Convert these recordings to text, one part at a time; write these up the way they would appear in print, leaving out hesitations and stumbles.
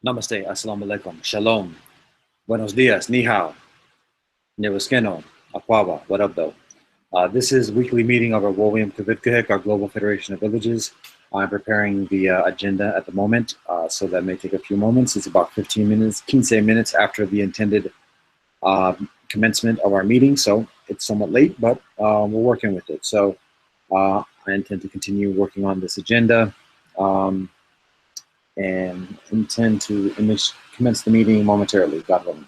Namaste, Assalamu alaikum, Shalom, Buenos dias, Ni hao, Nevuskeno, Akwawa, what up though? This is weekly meeting of our Wowium Kavitgahik, our Global Federation of Villages. I'm preparing the agenda at the moment, so that may take a few moments. It's about 15 minutes, 15 minutes after the intended commencement of our meeting, so it's somewhat late, but we're working with it. So I intend to continue working on this agenda. And intend to commence the meeting momentarily, God willing.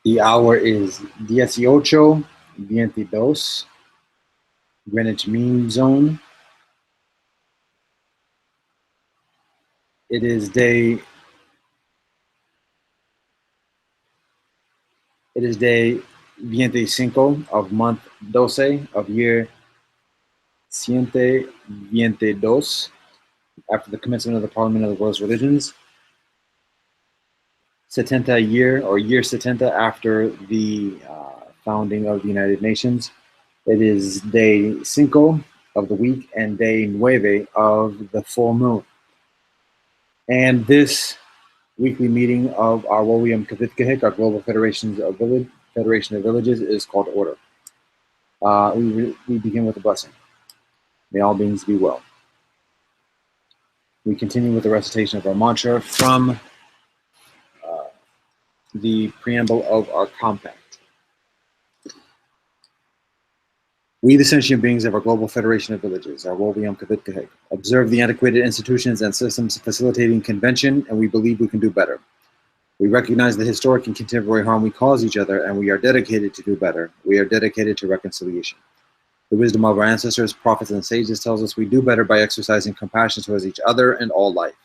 The hour is 18:22, Greenwich Mean Zone. It is day 25 of month 12 of year 122 after the commencement of the Parliament of the World's Religions. 70 year or year 70 after the founding of the United Nations. It is day 5 of the week and day 9 of the full moon. And this weekly meeting of our Wowiyam Kavit-Kahik, our Global Federation of Villages, is called Order. We begin with a blessing. May all beings be well. We continue with the recitation of our mantra from the preamble of our compact. We, the sentient beings of our Global Federation of Villages, our Wowiyam Kavit-Kahik, observe the antiquated institutions and systems facilitating convention, and we believe we can do better. We recognize the historic and contemporary harm we cause each other, and we are dedicated to do better. We are dedicated to reconciliation. The wisdom of our ancestors, prophets, and sages tells us we do better by exercising compassion towards each other and all life.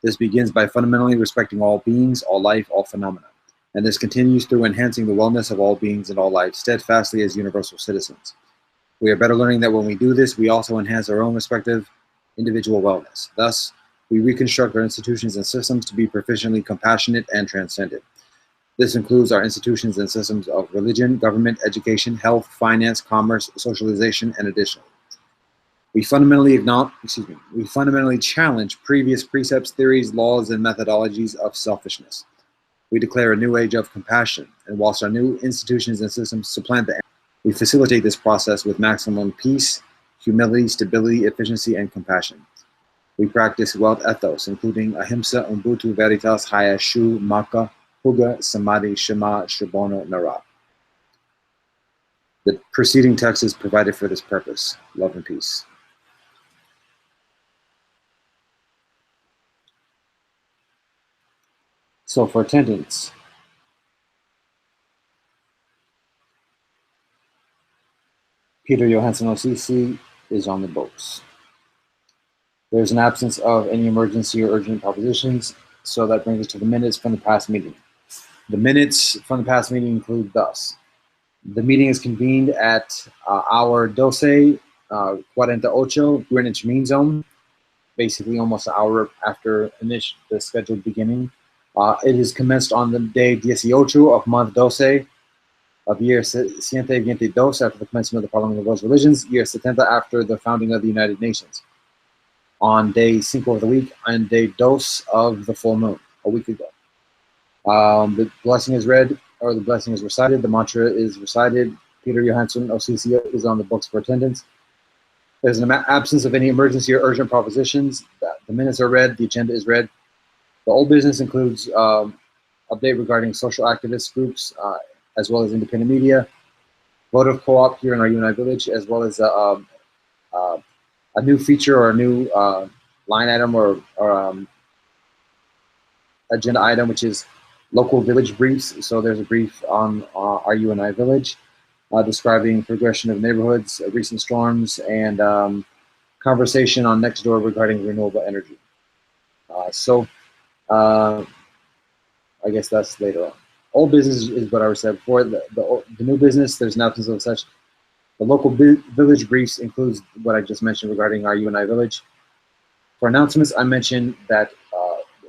This begins by fundamentally respecting all beings, all life, all phenomena. And this continues through enhancing the wellness of all beings and all life steadfastly as universal citizens. We are better learning that when we do this, we also enhance our own respective individual wellness. Thus, we reconstruct our institutions and systems to be proficiently compassionate and transcendent. This includes our institutions and systems of religion, government, education, health, finance, commerce, socialization, and additionally. We fundamentally challenge previous precepts, theories, laws, and methodologies of selfishness. We declare a new age of compassion, and whilst our new institutions and systems supplant the we facilitate this process with maximum peace, humility, stability, efficiency, and compassion. We practice wealth ethos, including Ahimsa, Ubuntu, Veritas, Haya, Shu, Maka, Huga, Samadhi, Shema, Shibona, Nara. The preceding text is provided for this purpose. Love and peace. So for attendance, Peter Johansson OCC is on the books. There's an absence of any emergency or urgent propositions, so that brings us to the minutes from the past meeting. The minutes from the past meeting include thus. The meeting is convened at hour 12:48, Greenwich Mean Zone, basically almost an hour after the scheduled beginning. It is commenced on the day 18 of month 12 of year 122 after the commencement of the Parliament of the World's Religions, year 70 after the founding of the United Nations. On day 5 of the week and day 2 of the full moon, a week ago. The blessing is read, or the blessing is recited, the mantra is recited. Peter Johansson OCC is on the books for attendance. There's an absence of any emergency or urgent propositions. The minutes are read, the agenda is read. The old business includes update regarding social activist groups, as well as independent media, votive co-op here in our UNI village, as well as a new feature or a new line item or agenda item, which is local village briefs. So there's a brief on our UNI village describing progression of neighborhoods, recent storms, and conversation on next door regarding renewable energy. I guess that's later on. Old business is what I said before. The new business, there's an absence of such. The local village briefs includes what I just mentioned regarding our UNI village. For announcements, I mentioned that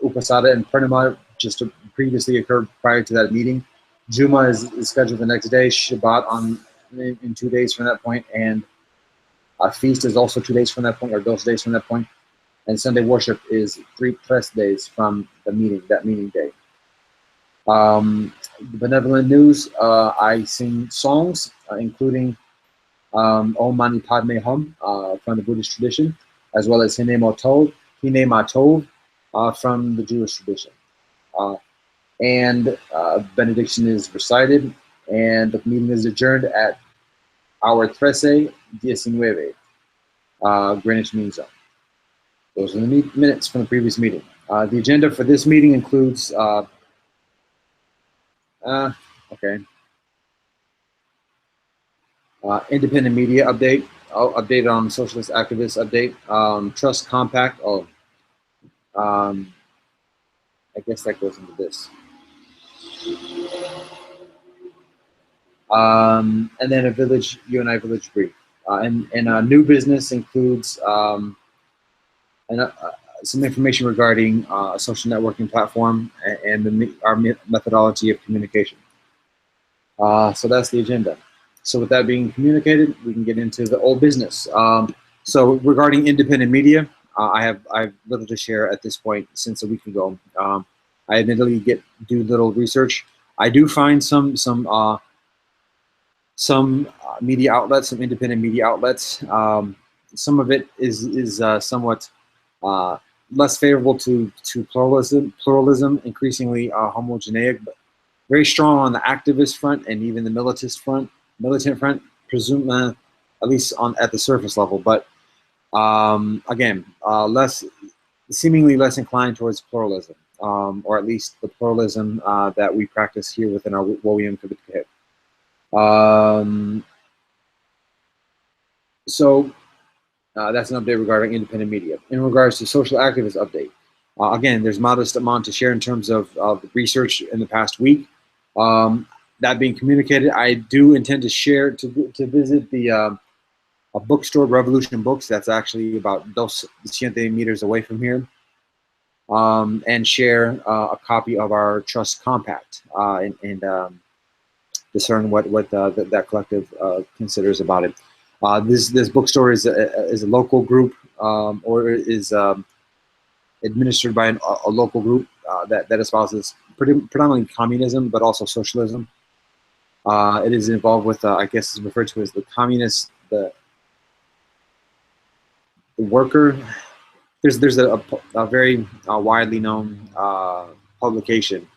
Upasada and Purnima just previously occurred prior to that meeting. Juma is scheduled the next day, Shabbat in 2 days from that point, and Feast is also 2 days from that point, or those days from that point. And Sunday worship is 3 days from the meeting, that meeting day. Benevolent news, I sing songs, including Om Mani Padme Hum from the Buddhist tradition, as well as Hine Matov from the Jewish tradition. And benediction is recited, and the meeting is adjourned at hour 13:19, Greenwich Mean Zone. Those are the minutes from the previous meeting. The agenda for this meeting includes Okay. Independent media update. I'll update on socialist activist update. Trust compact. Oh, I guess that goes into this. And then a village, UNI village brief. And new business includes some information regarding a social networking platform and our methodology of communication. So that's the agenda. So with that being communicated, we can get into the old business. So regarding independent media, I have little to share at this point since a week ago. I admittedly do little research. I do find some media outlets, some independent media outlets. Some of it is somewhat less favorable to pluralism, increasingly homogeneic, but very strong on the activist front and even the militant front, at least at the surface level. But again, seemingly less inclined towards pluralism, or at least the pluralism that we practice here within our Wowium Kavit So that's an update regarding independent media. In regards to social activist update, again, there's modest amount to share in terms of research in the past week. That being communicated, I do intend to share to visit the a bookstore, Revolution Books, that's actually about 200 meters away from here, and share a copy of our Trust Compact and discern what that collective considers about it. This bookstore is a local group, or is administered by a local group that espouses predominantly communism, but also socialism. It is involved with, I guess, is referred to as the communist, the worker. There's a very widely known publication.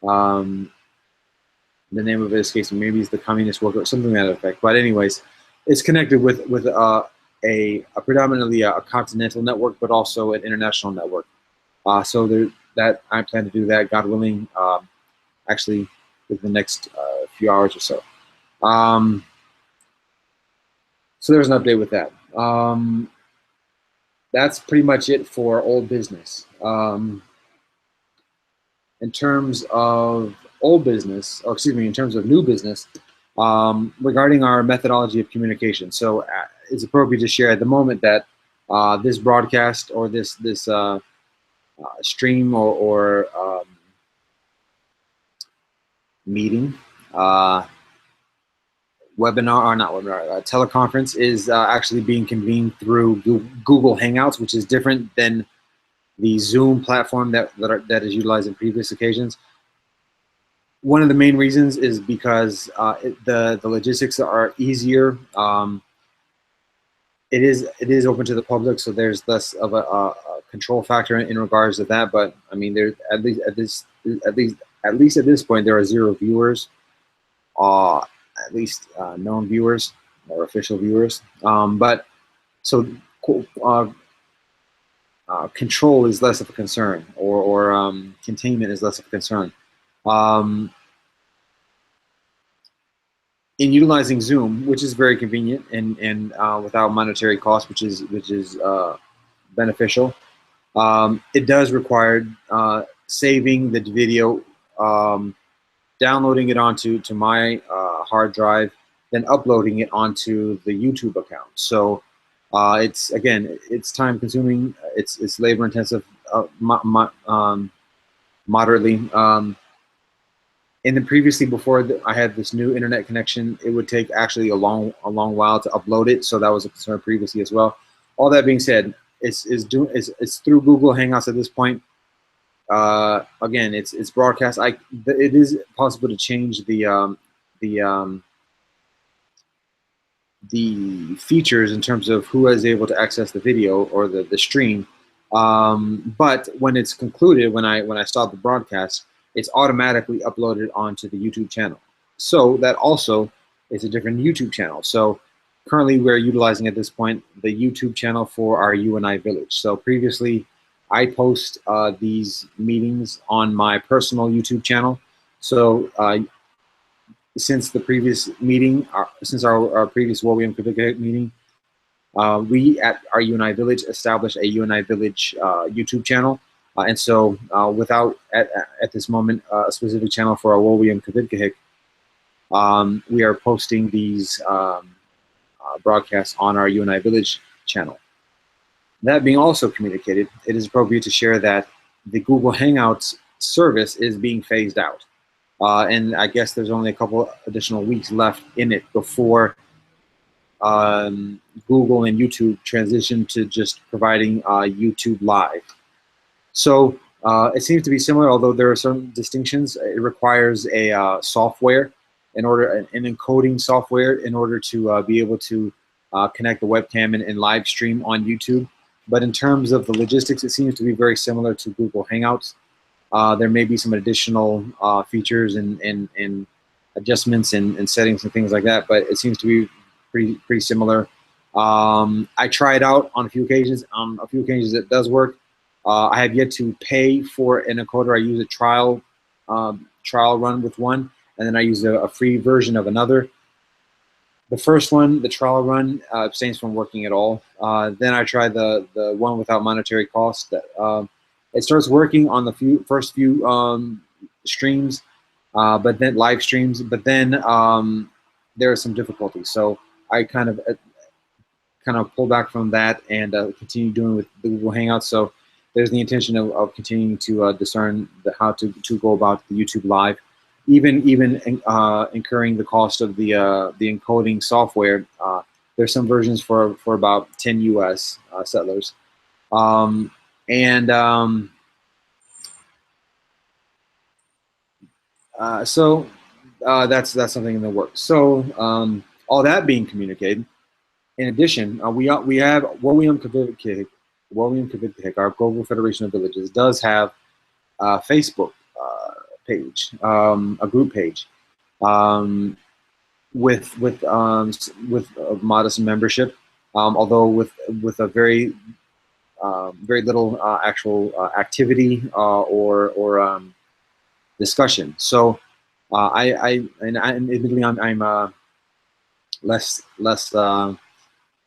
The name of it escapes me. Maybe it's the Communist Worker, something to that effect. But anyways, it's connected with a predominantly a continental network, but also an international network. So that I plan to do that, God willing, actually within the next few hours or so. So there's an update with that. That's pretty much it for old business. In terms of old business, or excuse me, in terms of new business, regarding our methodology of communication. So it's appropriate to share at the moment that this broadcast or this stream or meeting, webinar, or not webinar, teleconference is actually being convened through Google Hangouts, which is different than the Zoom platform that is utilized in previous occasions. One of the main reasons is because the logistics are easier. It is open to the public, so there's less of a control factor in regards to that. But I mean, there at least at this point there are 0 viewers, at least known viewers or official viewers. But so control is less of a concern, or containment is less of a concern. In utilizing Zoom, which is very convenient and without monetary cost, which is beneficial, it does require saving the video, downloading it onto my hard drive, then uploading it onto the YouTube account. So it's time consuming, it's labor intensive, moderately. And then previously, before I had this new internet connection, it would take actually a long while to upload it. So that was a concern previously as well. All that being said, it's through Google Hangouts at this point. Again, it's broadcast. It is possible to change the features in terms of who is able to access the video or the stream. But when it's concluded, when I stop the broadcast, it's automatically uploaded onto the YouTube channel. So that also is a different YouTube channel. So currently we're utilizing at this point the YouTube channel for our UNI Village. So previously I post these meetings on my personal YouTube channel. So since the previous meeting, since our previous WOWIM Kavik meeting, we at our UNI Village established a UNI Village YouTube channel. And so without, at this moment, a specific channel for our WOWIM Kavik, we are posting these broadcasts on our UNI Village channel. That being also communicated, it is appropriate to share that the Google Hangouts service is being phased out. And I guess there's only a couple additional weeks left in it before Google and YouTube transition to just providing YouTube Live. So it seems to be similar, although there are some distinctions. It requires a software in order, an encoding software in order to be able to connect the webcam and live stream on YouTube. But in terms of the logistics, it seems to be very similar to Google Hangouts. There may be some additional features and adjustments and settings and things like that, but it seems to be pretty similar. I tried out on a few occasions. On a few occasions, it does work. I have yet to pay for an encoder. I use a trial run with one, and then I use a free version of another. The first one, the trial run, abstains from working at all. Then I tried the one without monetary cost. It starts working on the first few streams, but then live streams. But then there are some difficulties. So I kind of pull back from that and continue doing with the Google Hangouts. So there's the intention of continuing to discern how to go about the YouTube Live. Even incurring the cost of the encoding software. There's some versions for about 10 US settlers, so that's something in the works. So all that being communicated, in addition, we have WOWIM Kavik, our Global Federation of Villages, does have Facebook page, a group page, with a modest membership, although with a very little actual activity or discussion. So admittedly I'm less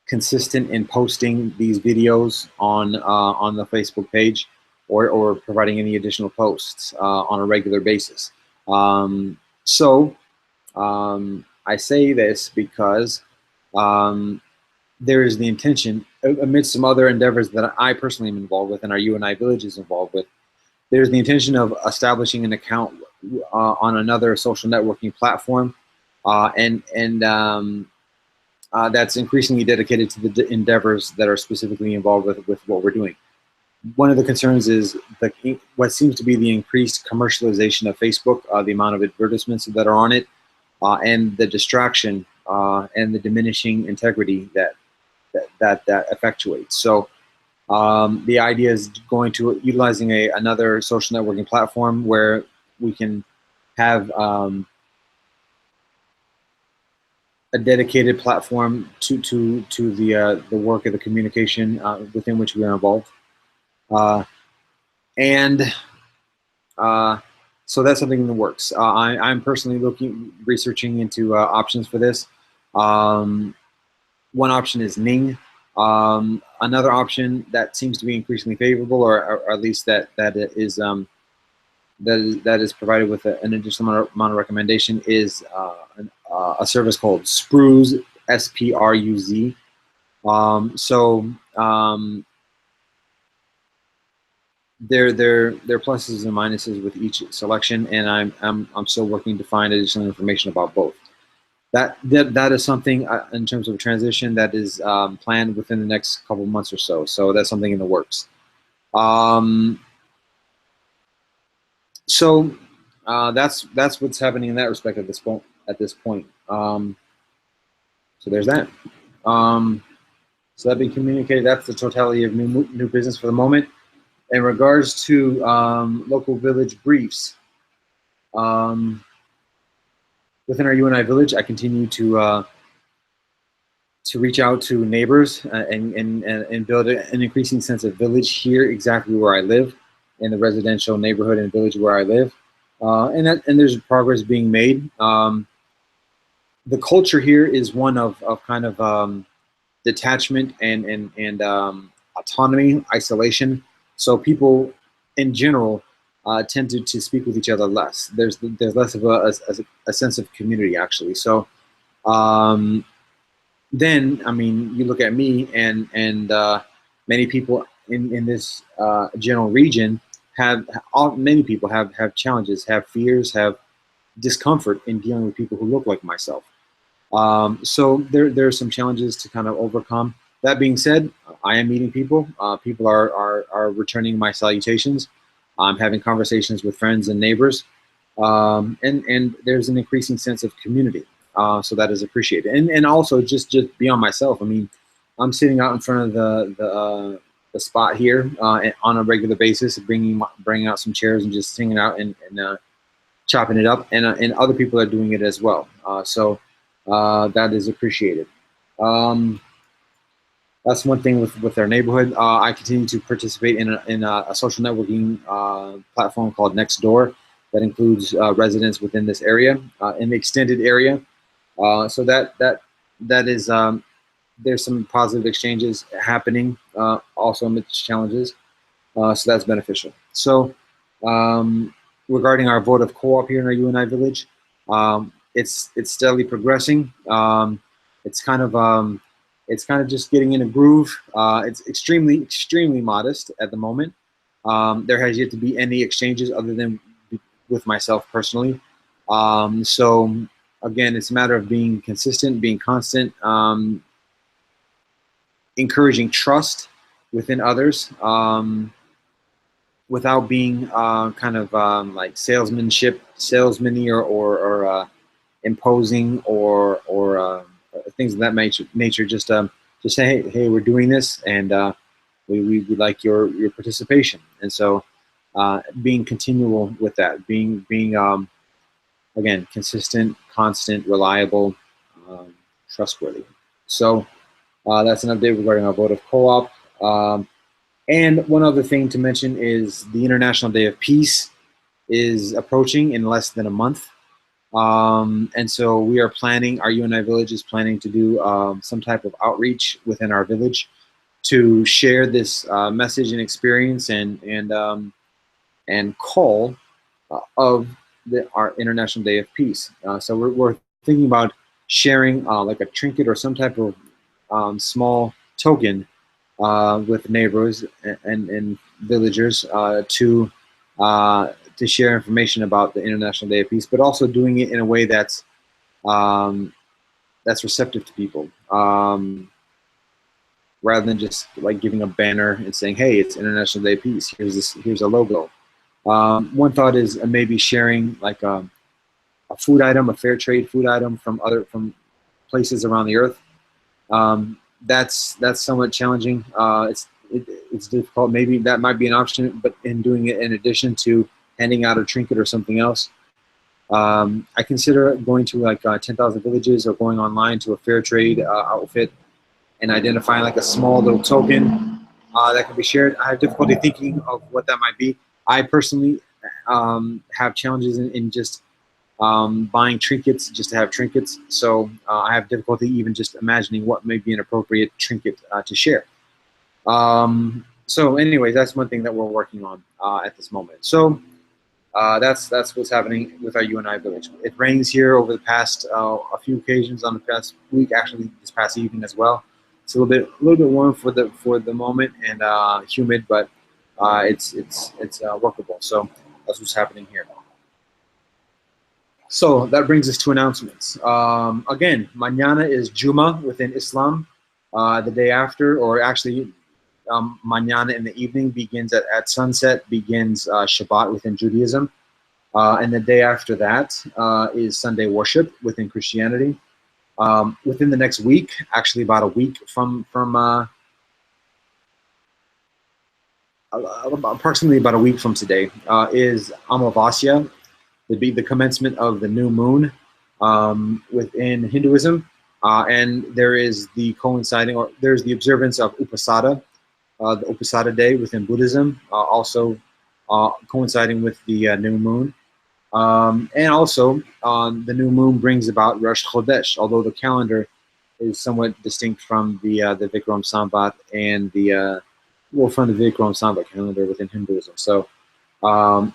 consistent in posting these videos on the Facebook page, or providing any additional posts on a regular basis. I say this because there is the intention, amidst some other endeavors that I personally am involved with and our UNI Village is involved with, there's the intention of establishing an account on another social networking platform, that's increasingly dedicated to the endeavors that are specifically involved with what we're doing. One of the concerns is what seems to be the increased commercialization of Facebook, the amount of advertisements that are on it, and the distraction and the diminishing integrity that effectuates. So the idea is going to utilizing another social networking platform where we can have a dedicated platform to the work of the communication within which we are involved. So that's something in the works. I'm personally researching into options for this. One option is Ning. Another option that seems to be increasingly favorable, or at least that is provided with an additional amount of recommendation, is a service called Spruz, S-P-R-U-Z. There are pluses and minuses with each selection, and I'm still working to find additional information about both. That is something in terms of transition that is planned within the next couple months or so. So that's something in the works. That's what's happening in that respect at this point. So there's that. So that being communicated, that's the totality of new business for the moment. In regards to local village briefs, within our UNI Village, I continue to reach out to neighbors and build an increasing sense of village here, exactly where I live, in the residential neighborhood and village where I live, and there's progress being made. the culture here is one of kind of detachment and autonomy, isolation. So people in general tend to speak with each other less. There's less of a sense of community actually. So um, then I mean you look at me and many people in this general region many people have challenges, have fears, have discomfort in dealing with people who look like myself. So there are some challenges to kind of overcome. That being said, I am meeting people. People are returning my salutations. I'm having conversations with friends and neighbors, and there's an increasing sense of community. So that is appreciated, and also just beyond myself. I mean, I'm sitting out in front of the spot here on a regular basis, bringing out some chairs and just hanging out and chopping it up, and other people are doing it as well. So that is appreciated. Um, that's one thing with our neighborhood. I continue to participate in a social networking platform called Nextdoor that includes residents within this area, in the extended area. So that is there's some positive exchanges happening, also amidst challenges. So that's beneficial. So regarding our vote of co-op here in our UNI village, it's steadily progressing. It's kind of just getting in a groove. It's extremely modest at the moment. There has yet to be any exchanges other than with myself personally. So again, it's a matter of being consistent, being constant, encouraging trust within others, without being kind of like salesman-y or imposing or things of that nature. Just say, hey, we're doing this, and we would like your participation. And so being continual with that, being again consistent, constant, reliable, trustworthy. So that's an update regarding our vote of co-op. And one other thing to mention is the International Day of Peace is approaching in less than a month. And so we are planning, our UNI village is planning to do some type of outreach within our village to share this message and experience and call of our International Day of Peace. So we're thinking about sharing like a trinket or some type of small token with neighbors and villagers to share information about the International Day of Peace, but also doing it in a way that's receptive to people, rather than just like giving a banner and saying, "Hey, it's International Day of Peace. Here's a logo." One thought is maybe sharing like a food item, a fair trade food item from places around the earth. That's somewhat challenging. It's difficult. Maybe that might be an option, but in doing it in addition to handing out a trinket or something else, I consider going to like 10,000 villages or going online to a fair trade outfit and identifying like a small little token that can be shared. I have difficulty thinking of what that might be. I personally have challenges in just buying trinkets just to have trinkets. So I have difficulty even just imagining what may be an appropriate trinket to share. So anyways, that's one thing that we're working on at this moment. So that's what's happening with our UNI village. It rains here over the past a few occasions on the past week, actually this past evening as well. It's a little bit warm for the moment and humid, but it's workable. So that's what's happening here. So that brings us to announcements. Again, mañana is Juma within Islam. The day after, or actually mañana in the evening, begins at sunset, begins Shabbat within Judaism. And the day after that is Sunday worship within Christianity. Within the next week, actually about a week from approximately about a week from today, is Amavasya, the commencement of the new moon within Hinduism, and there is the there's the observance of Upasada, the Upasada day within Buddhism, also coinciding with the new moon. And also, the new moon brings about Rosh Chodesh, although the calendar is somewhat distinct from the Vikram Sambat and from the Vikram Sambat calendar within Hinduism. Um,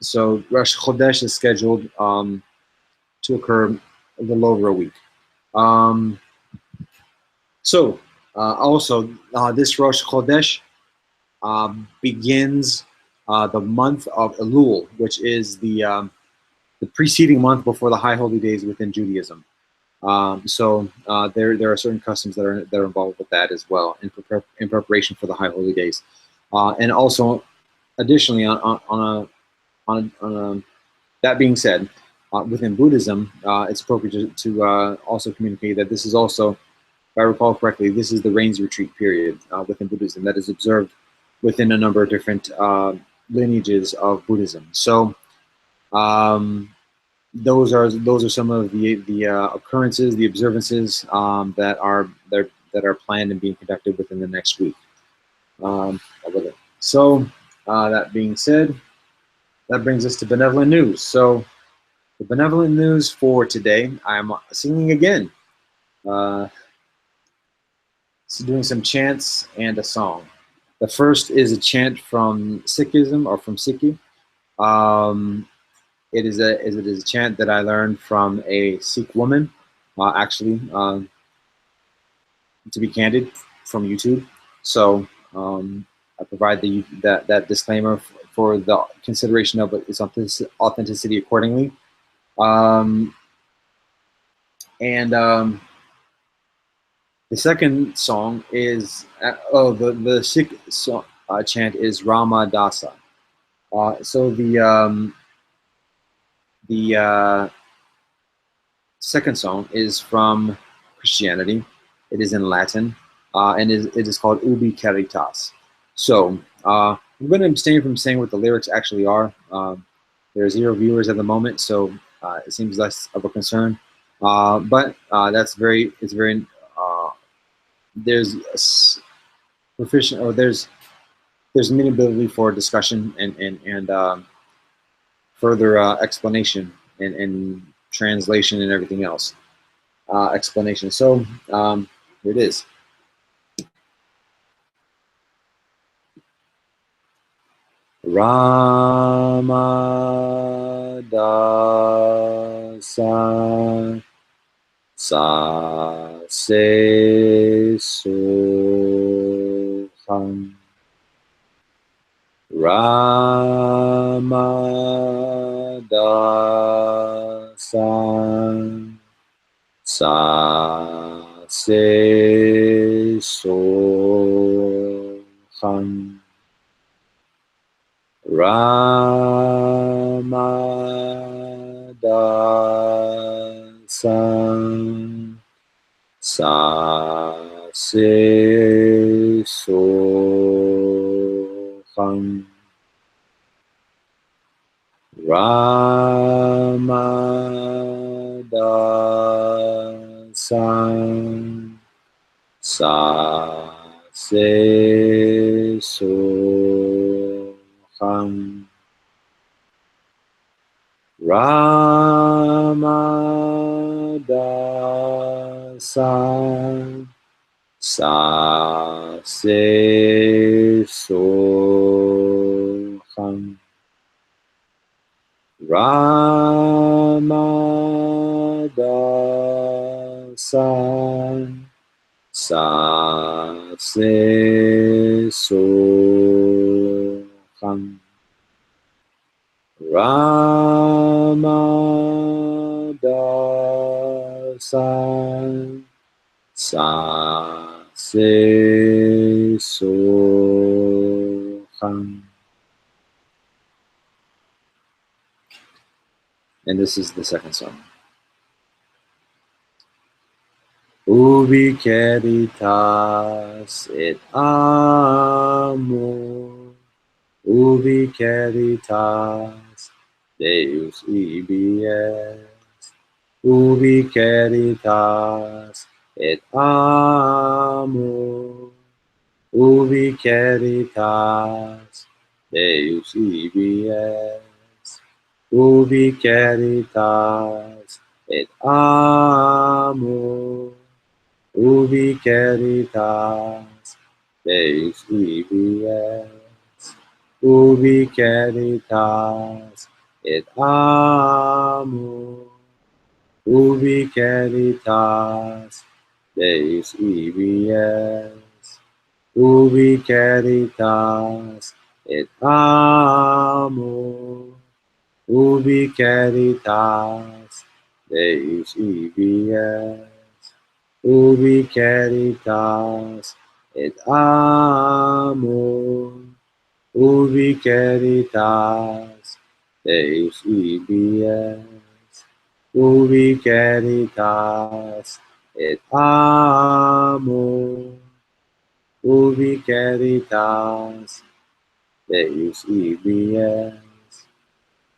so Rosh Chodesh is scheduled to occur a little over a week. Um, also, this Rosh Chodesh begins the month of Elul, which is the preceding month before the High Holy Days within Judaism. There are certain customs that are involved with that as well in preparation for the High Holy Days, and also additionally that being said, within Buddhism, it's appropriate to also communicate that this is also, if I recall correctly, this is the rains retreat period within Buddhism that is observed within a number of different lineages of Buddhism. So. Those are some of the occurrences, the observances that are planned and being conducted within the next week. So that being said, that brings us to benevolent news. So the benevolent news for today, I'm singing again. So doing some chants and a song. The first is a chant from Sikhism or from Sikhi. It is a chant that I learned from a Sikh woman, actually, to be candid, from YouTube. So I provide that disclaimer for the consideration of its authenticity accordingly. The second song is the Sikh song, chant is Rama Dasa. So the second song is from Christianity. It is in Latin, and it is called Ubi Caritas. So I'm going to abstain from saying what the lyrics actually are. There are 0 viewers at the moment, so it seems less of a concern. But it's very there's proficient, or there's many ability for discussion and further explanation and translation and everything else. Explanation. So here it is. Rama Dasa Sa Se Soham Rama Dasa Sa Se Soham Rama Dasa Sa Se Soham Rama Dasa Sa Se Soham Rama Dasa Sa Se Soham Rama Dasa Sa Se Soham Rama Dasa Sa Se Soham. And this is the second song. Ubi caritas et amor, ubi caritas Deus ibi est, ubi caritas et amor, ubi caritas Deus ibi est. ubi caritas et amor, ubi caritas Deus ibi es, ubi caritas et amor, ubi caritas Deus ibi es, ubi caritas et amor, ubi caritas Deus ibi es, ubi caritas et amor, ubi caritas Deus ibi es, ubi caritas et amor, ubi caritas Deus ibi es,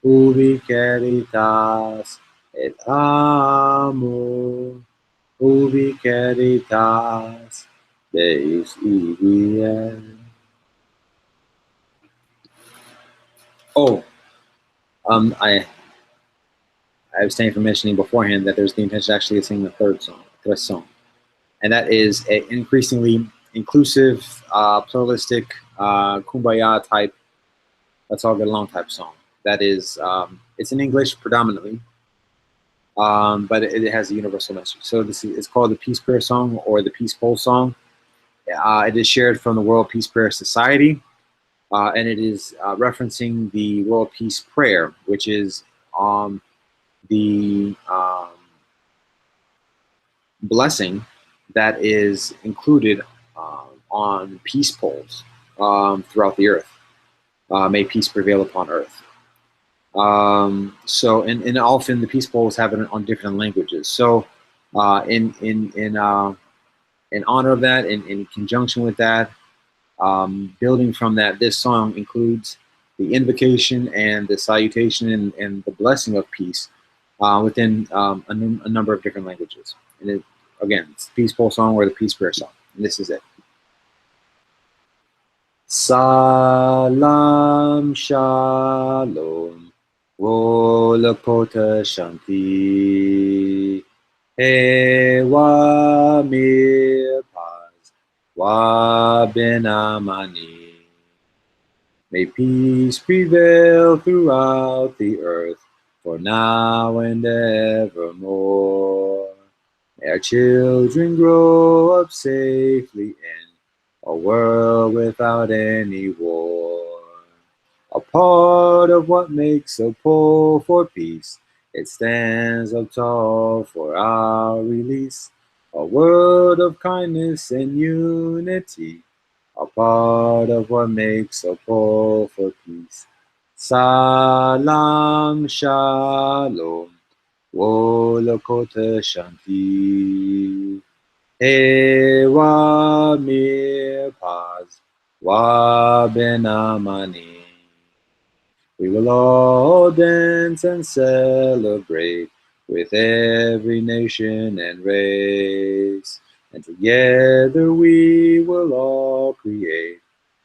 ubi caritas et amor, ubi caritas Deus ibi es. Oh, I abstained from mentioning beforehand that there's the intention actually to sing the third song, and that is an increasingly inclusive, pluralistic, kumbaya type, let's all get along type song. That is, it's in English predominantly, but it has a universal message. So it's called the Peace Prayer Song or the Peace Pole Song. It is shared from the World Peace Prayer Society, and it is referencing the World Peace Prayer, which is the blessing that is included on peace poles throughout the earth. May peace prevail upon earth. So, and often the peace poles have it on different languages. So, in honor of that, in conjunction with that, building from that, this song includes the invocation and the salutation and the blessing of peace within a number of different languages. And it, again, it's the Peace Pole Song or the Peace Prayer Song. And this is it. Salam Shalom Volapota Shanti Ewa Mir Paz Wa Benamani. May peace prevail throughout the earth for now and evermore. May our children grow up safely in a world without any war. A part of what makes a pull for peace, it stands up tall for our release. A world of kindness and unity, a part of what makes a pull for peace. Salam Shalom, Wolakota Shanti. Ewa Mir Paz, Wa Benamani. We will all dance and celebrate with every nation and race. And together we will all create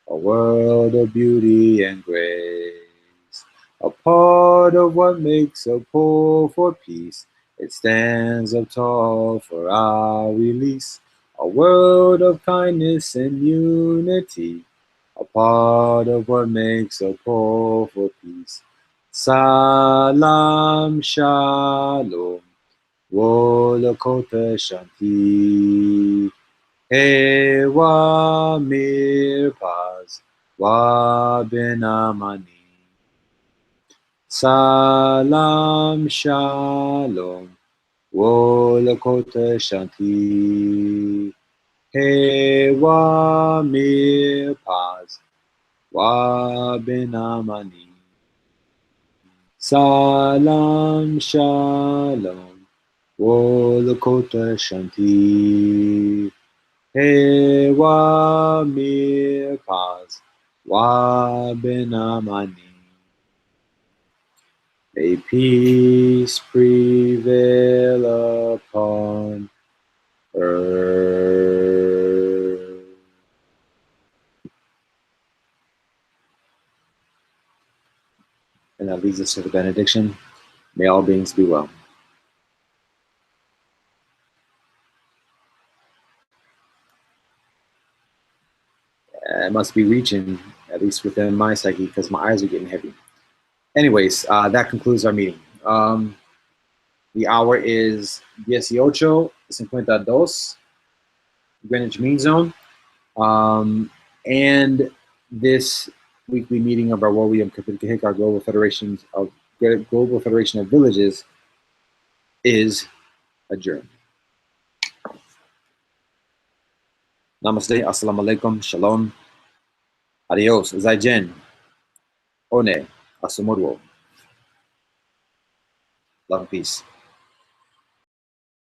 a world of beauty and grace. A part of what makes a pull for peace, it stands up tall for our release. A world of kindness and unity, a part of what makes a pull for peace. Salam Shalom, Wolakota Shanti. Ewa Mir Paz, Wa Benamani. Salam Shalom, Wolakota Shanti. Ewa Mir Paz, Wa Benamani. Salam Shalom, Wolakota Shanti. Ewa Mir Paz, Wa Benamani. May peace prevail upon earth. and that leads us to the benediction. May all beings be well. I must be reaching, at least within my psyche, because my eyes are getting heavy. Anyways, that concludes our meeting. The hour is 18:52, Greenwich Mean Zone. And this weekly meeting of our Wawiyam Kapilkahik, our Global Federation of Villages, is adjourned. Namaste, assalamu alaikum, shalom, adios, zaijen, one, asumurwo. Love and peace.